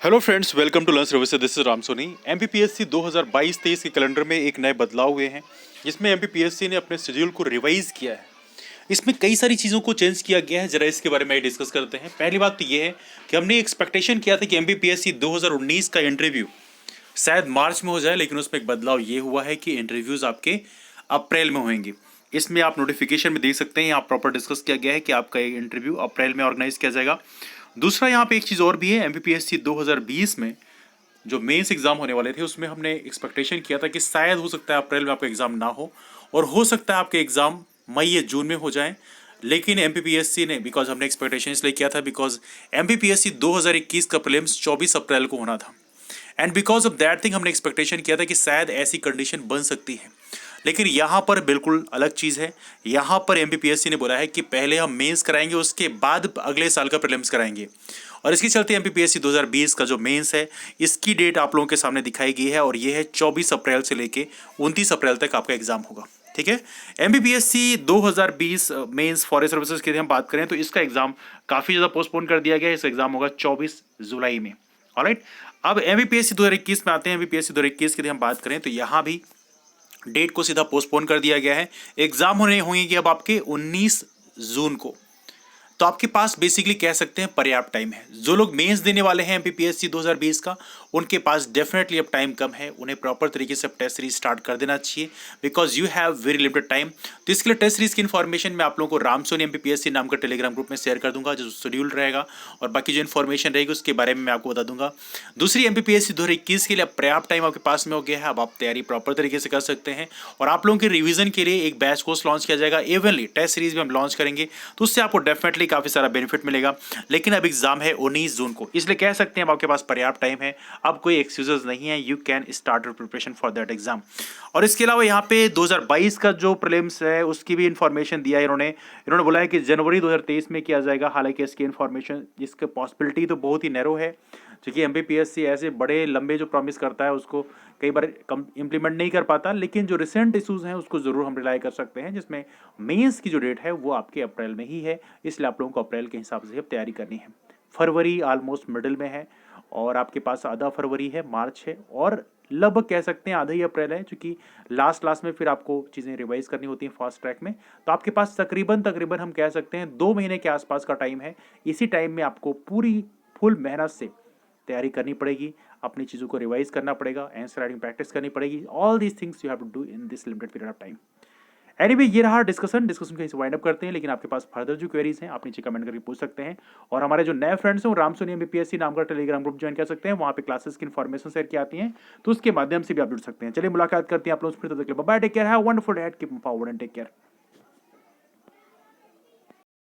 Hello friends, welcome to learn services. This is Ram Soni. MPPSC 2022-23 के calendar में एक नए बदलाव हुए हैं, जिसमें एमपीपीएससी ने अपने शेड्यूल को रिवाइज किया है। इसमें कई सारी चीज़ों को चेंज किया गया है। जरा इसके बारे में डिस्कस करते हैं। पहली बात तो ये है कि हमने एक्सपेक्टेशन किया था कि एमपीपीएससी 2019 का इंटरव्यू शायद मार्च में हो जाए, लेकिन उसमें एक बदलाव ये हुआ है कि इंटरव्यूज़ आपके अप्रैल में होंगे। इसमें आप नोटिफिकेशन में देख सकते हैं, यहाँ प्रॉपर डिस्कस किया गया है कि आपका ये इंटरव्यू अप्रैल में ऑर्गेनाइज किया जाएगा। दूसरा, यहाँ पे एक चीज़ और भी है। एमपीपीएससी 2020 में जो मेंस एग्जाम होने वाले थे, उसमें हमने एक्सपेक्टेशन किया था कि शायद हो सकता है अप्रैल में आपका एग्जाम ना हो, और हो सकता है आपके एग्जाम मई या जून में हो जाएं। लेकिन एमपीपीएससी ने, बिकॉज हमने एक्सपेक्टेशन इसलिए किया था बिकॉज एमपीपीएससी 2021 का प्रीलिम्स 24 अप्रैल को होना था, and because of that thing हमने एक्सपेक्टेशन किया था कि शायद ऐसी कंडीशन बन सकती है। लेकिन यहाँ पर बिल्कुल अलग चीज़ है। यहाँ पर एमपीपीएससी ने बोला है कि पहले हम मेंस कराएंगे, उसके बाद अगले साल का प्रीलिम्स कराएंगे। और इसके चलते एमपीपीएससी 2020 का जो मेंस है, इसकी डेट आप लोगों के सामने दिखाई गई है, और ये है 24 अप्रैल से लेके 29 अप्रैल तक आपका एग्जाम होगा। ठीक है। एमपीपीएससी 2020 मेंस फॉरेस्ट सर्विसेज की यदि हम बात करें तो इसका एग्जाम काफ़ी ज़्यादा पोस्टपोन कर दिया गया है। इसका एग्जाम होगा 24 जुलाई में। ऑलराइट, अब एमपीपीएससी 2021 में आते हैं। एमपीपीएससी 2021 की यदि हम बात करें तो यहाँ भी डेट को सीधा पोस्टपोन कर दिया गया है। एग्जाम होंगे अब आपके 19 जून को। तो आपके पास बेसिकली कह सकते हैं पर्याप्त टाइम है। जो लोग मेंस देने वाले हैं एमपीपीएससी 2020 का, उनके पास डेफिनेटली अब टाइम कम है। उन्हें प्रॉपर तरीके से अब टेस्ट सीरीज स्टार्ट कर देना चाहिए, because you have very limited time. तो इसके लिए टेस्ट सीरीज की इन्फॉर्मेशन मैं आप लोगों को राम सोनी एमपीपीएससी नाम का टेलीग्राम ग्रुप में शेयर कर दूंगा, जो शेड्यूल रहेगा और बाकी जो इन्फॉर्मेशन रहेगी उसके बारे में मैं आपको बता दूंगा। दूसरी, एमपीपीएससी 2021 के लिए अब पर्याप्त टाइम आपके पास में हो गया है। अब आप तैयारी प्रॉपर तरीके से कर सकते हैं, और आप लोगों के रिवीजन के लिए एक बैच कोर्स लॉन्च किया जाएगा। इवनली टेस्ट सीरीज भी हम लॉन्च करेंगे, तो उससे आपको डेफिनेटली काफी सारा बेनिफिट मिलेगा। लेकिन अब एग्जाम है 19 जून को, इसलिए कह सकते हैं अब आपके पास पर्याप्त टाइम है। अब कोई एक्सक्यूजेस नहीं है। You can start your preparation for that exam. और इसके अलावा यहाँ पे 2022 का जो प्रीलिम्स है उसकी भी इंफॉर्मेशन दिया है इन्होंने बोला है कि जनवरी 2023 में किया जाएगा। हालांकि इसकी इंफॉर्मेशन, इसकी पॉसिबिलिटी तो बहुत ही नैरो है, क्योंकि एमपीपीएससी ऐसे बड़े लंबे जो प्रॉमिस करता है उसको कई बार इम्प्लीमेंट नहीं कर पाता। लेकिन जो रिसेंट इशूज़ हैं उसको ज़रूर हम रिलाई कर सकते हैं, जिसमें मेंस की जो डेट है वो आपके अप्रैल में ही है। इसलिए आप लोगों को अप्रैल के हिसाब से अब तैयारी करनी है। फरवरी ऑलमोस्ट मिडिल में है, और आपके पास आधा फरवरी है, मार्च है, और लगभग कह सकते हैं आधा ही अप्रैल है, क्योंकि लास्ट में फिर आपको चीज़ें रिवाइज करनी होती हैं फास्ट ट्रैक में। तो आपके पास तकरीबन हम कह सकते हैं 2 महीने के आसपास का टाइम है। इसी टाइम में आपको पूरी फुल मेहनत से तैयारी करनी पड़ेगी, अपनी चीज़ों को रिवाइज करना पड़ेगा, आंसर राइटिंग प्रैक्टिस करनी पड़ेगी। All these things you have to do in this limited period of time. Anyway, ये रहा डिस्कशन कहीं से वाइंड अप करते हैं। लेकिन आपके पास फर्दर जो क्वेरीज हैं आप नीचे कमेंट करके पूछ सकते हैं। और हमारे जो नए फ्रेंड्स हैं वो राम सोनी एमपीपीएससी नाम का टेलीग्राम ग्रुप ज्वाइन कर सकते हैं। वहाँ पे क्लासेस की इन्फॉर्मेशन शेयर की आती है, तो उसके माध्यम से भी आप जुड़ सकते हैं। चलिए मुलाकात करते हैं आप लोग फिर। तब तक के लिए bye, take care, have a wonderful day, keep forward and take care.